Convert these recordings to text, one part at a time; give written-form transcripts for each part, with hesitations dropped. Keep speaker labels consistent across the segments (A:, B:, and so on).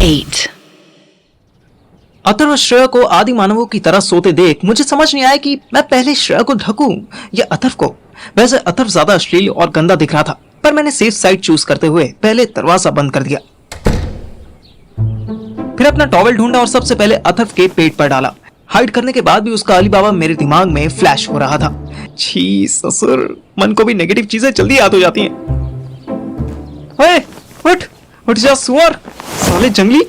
A: 8.
B: अथर्व श्रेया को आदि मानवों की तरह सोते देख मुझे समझ नहीं आया कि मैं पहले श्रेया को ढकूं या अथर्व को। वैसे अथर्व ज्यादा अश्लील और गंदा दिख रहा था, पर मैंने सेफ साइड चूज करते हुए पहले दरवाजा बंद कर दिया, फिर अपना टॉवेल ढूंढा और सबसे पहले अथर्व के पेट पर डाला। हाइड करने के बाद भी उसका अली बाबा मेरे दिमाग में फ्लैश हो रहा था। छी ससुर, मन को भी नेगेटिव चीजें जल्दी याद हो जाती हैं। उठ जा सुअर, साले जंगली।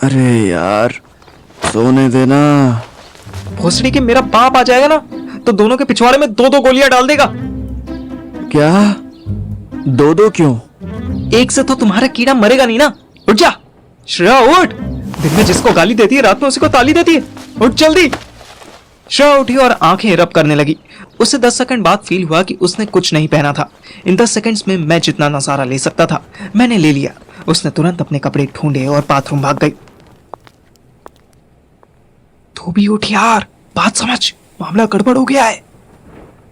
C: अरे यार सोने देना।
B: भोसड़ी के मेरा बाप आ जाएगा ना तो दोनों के पिछवाड़े में 2-2 गोलियां डाल देगा।
C: क्या 2-2 क्यों?
B: एक से तो तुम्हारा कीड़ा मरेगा नहीं ना। उठ जा श्रेया, उठ। दिन में जिसको गाली देती है रात में उसी को ताली देती है। उठ जल्दी। श्रेया उठी और आंखें रब करने लगी। उसे 10 सेकंड बाद फील हुआ कि उसने कुछ नहीं पहना था। इन 10 सेकंड्स में मैं जितना नजारा ले सकता था मैंने ले लिया। उसने तुरंत अपने कपड़े ढूंढे और बाथरूम भाग गई। तू भी उठ यार, बात समझ, मामला गड़बड़ हो गया है।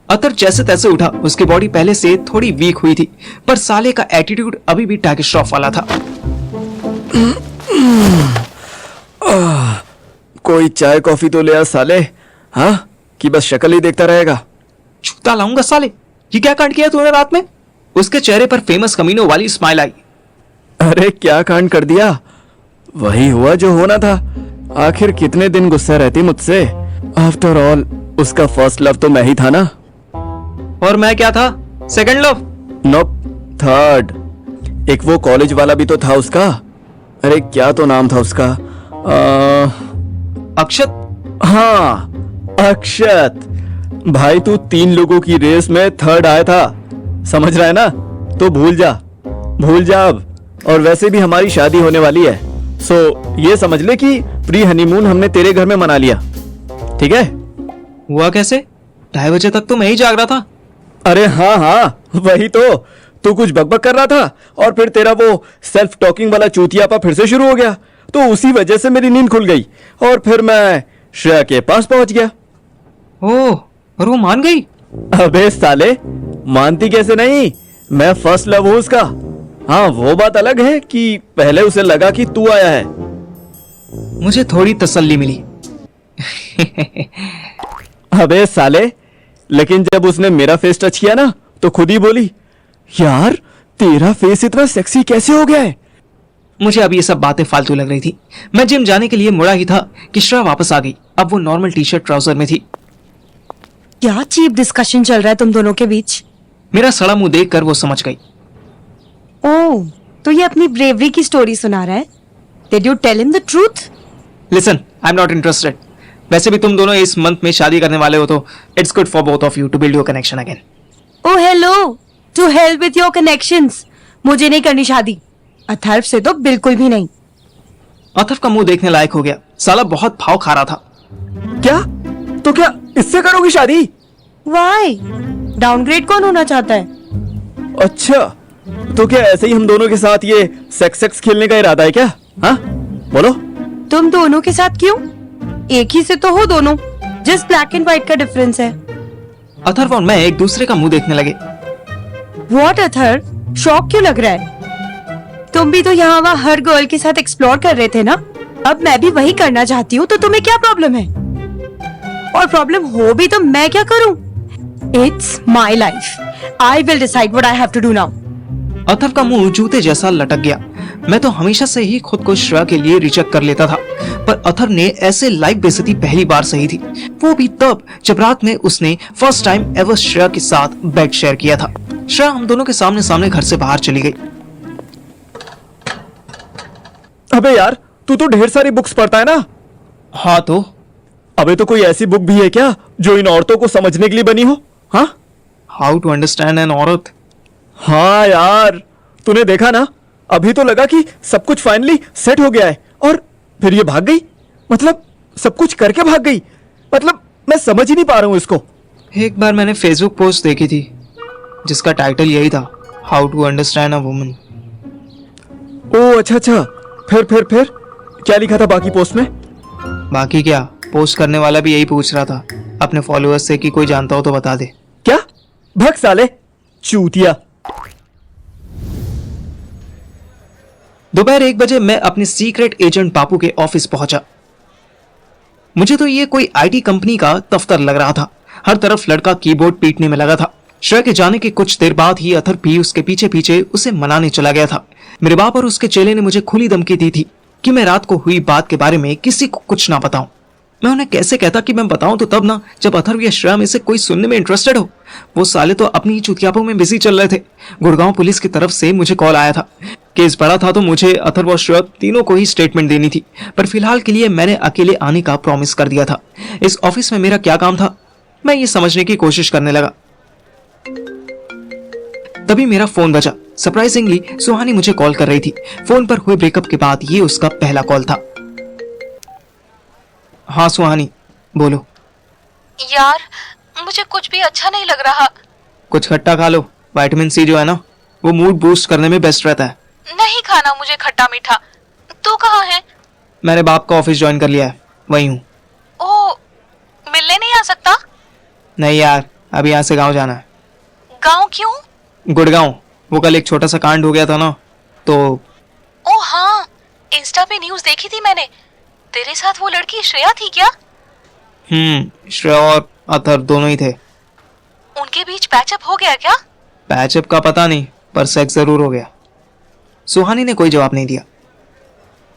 B: अतर जैसे तैसे उठा। उसकी बॉडी पहले से थोड़ी वीक हुई थी, पर साले का एटीट्यूड अभी भी टाइगर श्रॉफ वाला था।
C: कोई चाय कॉफी तो ले आ साले। हाँ कि बस शक्ल ही देखता रहेगा।
B: जूता लाऊंगा साले। ये क्या कांड किया तूने रात में? उसके चेहरे पर फेमस कमीनों वाली स्माइल आई।
C: अरे क्या कांड कर दिया? वही हुआ जो होना था। आखिर कितने दिन गुस्सा रहती मुझसे? आफ्टर ऑल उसका फर्स्ट लव तो मैं ही था ना।
B: और मैं क्या था? Second love?
C: No, third. एक वो कॉलेज वाला भी तो था उसका। अरे क्या तो नाम था उसका?
B: अक्षत।
C: हाँ अक्षत। भाई तू 3 लोगों की रेस में थर्ड आया था, समझ रहा है ना? तो भूल जा अब। और वैसे भी हमारी शादी होने वाली है, सो ये समझ ले कि प्री हनीमून हमने तेरे घर में मना लिया, ठीक है?
B: हुआ कैसे? 2:30 बजे तक तो मैं ही जाग रहा था।
C: अरे हाँ वही तो। तू कुछ बकबक कर रहा था और फिर तेरा वो सेल्फ टॉकिंग वाला चूतियापा फिर से शुरू हो गया, तो उसी वजह से मेरी नींद खुल गई और फिर मैं श्रेया के पास पहुंच गया।
B: ओह, और वो मान गई?
C: अबे साले, मानती कैसे नहीं? मैं फर्स्ट लव हूं उसका। हाँ वो बात अलग है कि पहले उसे लगा कि तू आया है।
B: मुझे थोड़ी तसल्ली मिली।
C: अबे साले, लेकिन जब उसने मेरा फेस टच किया ना तो खुद ही बोली, यार तेरा फेस इतना सेक्सी कैसे हो गया है?
B: मुझे अब ये सब बातें फालतू लग रही थी। मैं जिम जाने के लिए मुड़ा ही था कि श्रेया वापस आ गई। अब वो नॉर्मल टी शर्ट ट्राउजर में थी।
A: क्या चीप डिस्कशन चल रहा है तुम दोनों के बीच?
B: मेरा सड़ा मुंह देखकर वो समझ गई।
A: ओह, तो ये अपनी ब्रेवरी की स्टोरी सुना रहा है? Did you tell him the truth?
B: Listen, I am not interested. वैसे भी तुम दोनों इस मंथ में शादी करने वाले हो तो it's good for both of you to build your connection again.
A: Oh hello, to hell with your connections. मुझे नहीं करनी शादी। अथर्व से तो बिल्कुल भी नहीं।
B: अथर्व का मुंह देखने लायक हो गया। साला बहुत भाव खा रहा था।
C: क्या? तो क्या इससे करोगी शादी?
A: Why? डाउनग्रेड कौन होना चाहता है?
C: अच्छा, तो क्या ऐसे ही हम दोनों के साथ ये सेक्स खेलने का इरादा है क्या? हाँ बोलो।
A: तुम दोनों के साथ क्यों? एक ही से तो हो दोनों, जस्ट ब्लैक एंड व्हाइट का डिफरेंस है।
B: अथर्व और मैं एक दूसरे का मुंह देखने लगे।
A: What अथर्व, शौक क्यों लग रहा है? तुम भी तो यहाँ वहाँ हर गर्ल के साथ एक्सप्लोर कर रहे थे ना। अब मैं भी वही करना चाहती हूँ, तो तुम्हें क्या प्रॉब्लम है? और प्रॉब्लम हो भी तो मैं क्या करूँ? It's my life. I will decide what I have to do now.
B: Atharva का मुंह जूते जैसा लटक गया। मैं तो हमेशा से ही खुद को श्रेया के लिए रिजेक्ट कर लेता था, पर अथर्व ने ऐसे लाइक बेइज्जती पहली बार सही थी, वो भी तब जब रात में उसने फर्स्ट टाइम एवर श्रेया के साथ बेड शेयर किया था। श्रेया हम दोनों के सामने सामने घर से बाहर चली गई।
C: अबे यार, तू तो ढेर सारी बुक्स पढ़ता है ना?
B: हाँ तो?
C: अबे तो कोई ऐसी बुक भी है क्या जो इन औरतों को समझने के लिए बनी हो? हाँ,
B: हाउ टू अंडरस्टैंड एन औरत।
C: हाँ यार, तूने देखा ना, अभी तो लगा कि सब कुछ फाइनली सेट हो गया है और फिर ये भाग गई। मतलब सब कुछ करके भाग गई। मतलब मैं समझ ही नहीं पा रहा हूँ इसको।
B: एक बार मैंने फेसबुक पोस्ट देखी थी जिसका टाइटल यही था, how to understand a woman.
C: Oh अच्छा, फिर क्या लिखा था बाकी पोस्ट में?
B: बाकी क्या, पोस्ट करने वाला भी यही पूछ रहा था अपने फॉलोअर्स से कि कोई जानता हो तो बता दे।
C: क्या? भग साले चूतिया।
B: दोपहर 1 बजे मैं अपने सीक्रेट एजेंट बापू के ऑफिस पहुंचा। मुझे तो ये कोई आईटी कंपनी का दफ्तर लग रहा था। हर तरफ लड़का कीबोर्ड पीटने में लगा था। श्रेया के जाने के कुछ देर बाद ही अथर भी उसके पीछे पीछे उसे मनाने चला गया था। मेरे बाप और उसके चेले ने मुझे खुली धमकी दी थी कि मैं रात को हुई बात के बारे में किसी को कुछ ना बताऊं। मैं उन्हें कैसे कहता कि मैं बताऊं तो तब ना जब अथर्व या श्रेया में से कोई सुनने में इंटरेस्टेड हो। वो साले तो अपनी ही चुतियापों में बिजी चल रहे थे। गुड़गांव पुलिस की तरफ से मुझे कॉल आया था। केस बड़ा था तो मुझे अथर्व और श्रेया तीनों को ही स्टेटमेंट देनी थी, पर फिलहाल के लिए मैंने अकेले आने का प्रॉमिस कर दिया था। इस ऑफिस में मेरा क्या काम था, मैं ये समझने की कोशिश करने लगा। तभी मेरा फोन बजा। सरप्राइजिंगली सुहानी मुझे कॉल कर रही थी। फोन पर हुए ब्रेकअप के बाद ये उसका पहला कॉल था। हाँ सुहानी, बोलो।
D: यार मुझे कुछ भी अच्छा नहीं लग रहा।
B: कुछ खट्टा खा लो, विटामिन सी जो है ना वो मूड बूस्ट करने में बेस्ट रहता है।
D: नहीं खाना मुझे खट्टा मीठा। तू कहाँ है?
B: मैंने बाप का ऑफिस ज्वाइन कर लिया है, वही हूँ।
D: ओ, मिलने नहीं आ सकता?
B: नहीं यार, अभी यहाँ से गांव जाना है।
D: गांव क्यों?
B: गुड़गांव, वो कल एक छोटा सा कांड हो गया था ना, तो।
D: ओ हाँ, इंस्टा पे न्यूज़ देखी थी मैंने। तेरे साथ वो लड़की श्रेया थी क्या?
B: श्रेया और अथर दोनों ही थे।
D: उनके बीच पैचअप हो गया क्या?
B: पैचअप का पता नहीं, पर सेक्स जरूर हो गया। सुहानी ने कोई जवाब नहीं दिया।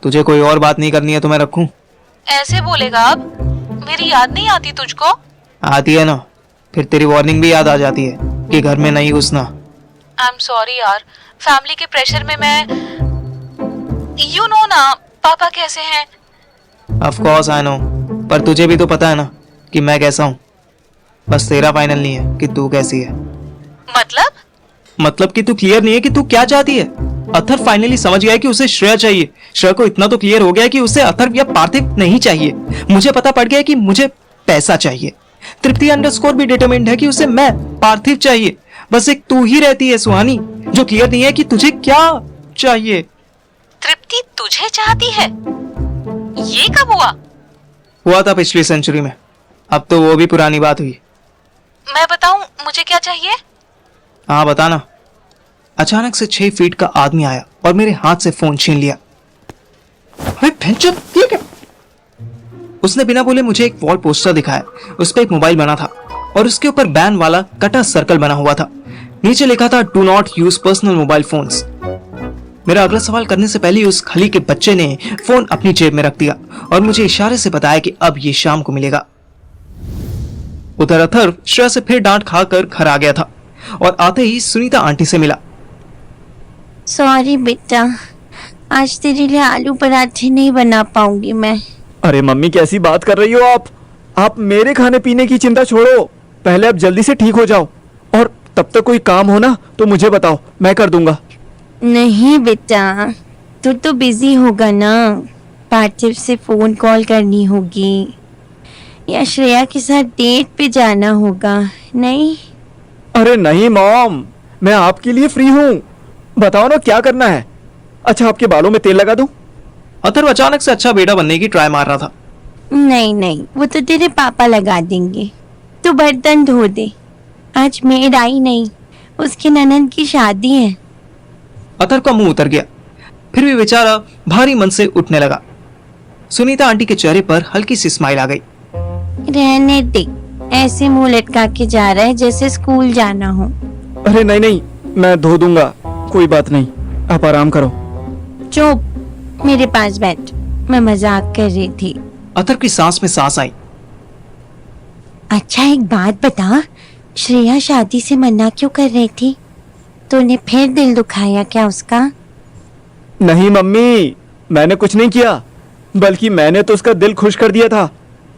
B: तुझे कोई और बात नहीं करनी है तो मैं रखूं?
D: ऐसे बोलेगा अब? मेरी याद नहीं आती तुझको?
B: आती है ना, फिर तेरी वार्निंग भी याद आ जाती है कि घर में नहीं घुसना।
D: आई एम सॉरी यार, फैमिली के प्रेशर में मैं यू नो ना पापा कैसे हैं।
B: ऑफ कोर्स आई नो, पर तुझे भी तो पता है ना कि मैं कैसा हूँ। बस तेरा फाइनल नहीं है कि तू कैसी है। मतलब कि तू क्लियर नहीं है कि तू क्या चाहती है। अथर फाइनली समझ गया कि उसे श्रेया चाहिए। श्रेया को इतना तो क्लियर हो गया कि उसे अथर या पार्थिव नहीं चाहिए। मुझे पता पड़ गया कि मुझे पैसा चाहिए। तृप्ति अंडरस्कोर भी डिटरमिन्ड है कि उसे मैं पार्थिव चाहिए। बस एक तू ही रहती है सुहानी जो क्लियर नहीं है कि तुझे क्या चाहिए।
D: तृप्ति तुझे चाहती है? ये कब हुआ
B: था पिछली सेंचुरी में, अब तो वो भी पुरानी बात हुई।
D: मैं बताऊं मुझे क्या चाहिए?
B: हाँ बताना। अचानक से 6 फीट का आदमी आया और मेरे हाथ से फोन छीन लिया। ठीक है। उसने बिना बोले मुझे एक वॉल पोस्टर दिखाया। उस पर एक मोबाइल बना था और उसके ऊपर बैन वाला कटा सर्कल बना हुआ था। नीचे लिखा था do not use personal mobile phones. मेरा अगला सवाल करने से पहले उस खली के बच्चे ने फोन अपनी जेब में रख दिया और मुझे इशारे से बताया कि अब ये शाम को मिलेगा। उधर अथर्व श्रेया से फिर डांट खाकर घर आ गया था और आते ही सुनीता आंटी से मिला।
E: सॉरी बेटा, आज तेरे लिए आलू पराठे नहीं बना पाऊंगी मैं।
C: अरे मम्मी कैसी बात कर रही हो आप मेरे खाने पीने की चिंता छोड़ो, पहले आप जल्दी से ठीक हो जाओ और तब तक कोई काम हो ना तो मुझे बताओ, मैं कर दूंगा।
E: नहीं बेटा, तू तो बिजी होगा ना, पार्थिव से फोन कॉल करनी होगी या श्रेया के साथ डेट पे जाना होगा। नहीं?
C: अरे नहीं मॉम, मैं आपके लिए फ्री हूँ, बताओ ना क्या करना है। अच्छा आपके बालों में तेल लगा दूं?
B: अथर्व अचानक से अच्छा बेटा बनने की ट्राई मार रहा था।
E: नहीं, वो तो तेरे पापा लगा देंगे। तू बर्तन धो दे, आज मेड आई नहीं, उसकी ननद की शादी है।
B: अथर्व का मुंह उतर गया, फिर भी बेचारा भारी मन से उठने लगा। सुनीता आंटी के चेहरे पर हल्की सी स्माइल आ गई।
E: रहने दे, ऐसे मुंह लटका के जा रहा है जैसे स्कूल जाना हो।
C: अरे नहीं, मैं धो दूंगा, कोई बात नहीं, आप आराम करो।
E: चुप, मेरे पास बैठ, मैं मजाक कर रही थी।
B: अथर्व की सांस में सांस आई।
E: अच्छा एक बात बता, श्रेया शादी से मना क्यों कर रही थी? तूने फिर दिल दुखाया क्या उसका?
C: नहीं मम्मी, मैंने कुछ नहीं किया, बल्कि मैंने तो उसका दिल खुश कर दिया था।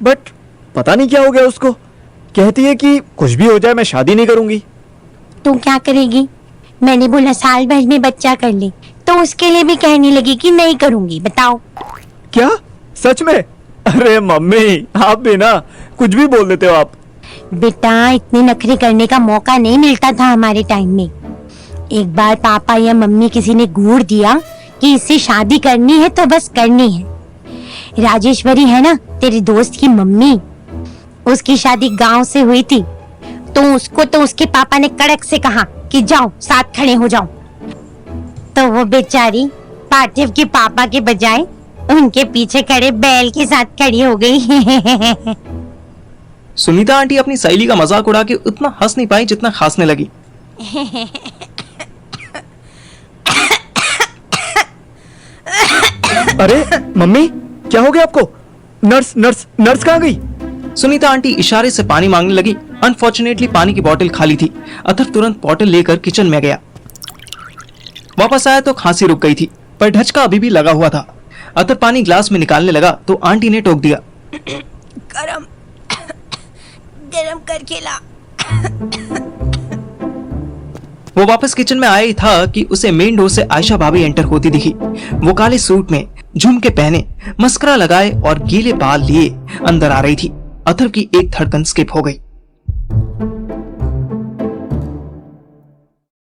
C: बट पता नहीं क्या हो गया उसको, कहती है कि कुछ भी हो जाए मैं शादी नहीं करूंगी।
E: तू क्या करेगी? मैंने बोला साल भर में बच्चा कर ले, तो उसके लिए भी कहने लगी कि नहीं करूंगी। बताओ।
C: क्या सच में? अरे मम्मी आप भी ना कुछ भी बोल देते हो आप।
E: बेटा इतने नखरे करने का मौका नहीं मिलता था हमारे टाइम में। एक बार पापा या मम्मी किसी ने घूर दिया कि इससे शादी करनी है तो बस करनी है। राजेश्वरी है ना तेरे दोस्त की मम्मी, उसकी शादी गांव से हुई थी, तो उसको तो उसके पापा ने कड़क से कहा कि जाओ साथ खड़े हो जाओ, तो वो बेचारी पार्थिव के पापा के बजाय उनके पीछे खड़े बैल के साथ खड़ी हो गई।
B: सुनीता आंटी अपनी सहेली का मजाक उड़ा के उतना हंस नहीं पाई जितना खांसने लगी।
C: अरे मम्मी, क्या हो गया आपको? नर्स नर्स नर्स कहाँ गई?
B: सुनीता आंटी इशारे से पानी मांगने लगी। अनफॉर्चुनेटली पानी की बोतल खाली थी। अथर तुरंत बोतल लेकर किचन में गया। वापस आया तो खांसी रुक गई थी, पर ढचका अभी भी लगा हुआ था। अथर पानी ग्लास में निकालने लगा तो आंटी ने टोक दिया।
A: गरम गरम करके ला।
B: वो वापस किचन में आया ही था कि उसे मेन डोर से आयशा भाभी एंटर होती दिखी। वो काले सूट में, झुमके पहने, मस्करा लगाए और गीले बाल लिए अंदर आ रही थी। अथर की एक धड़कन स्किप हो गई।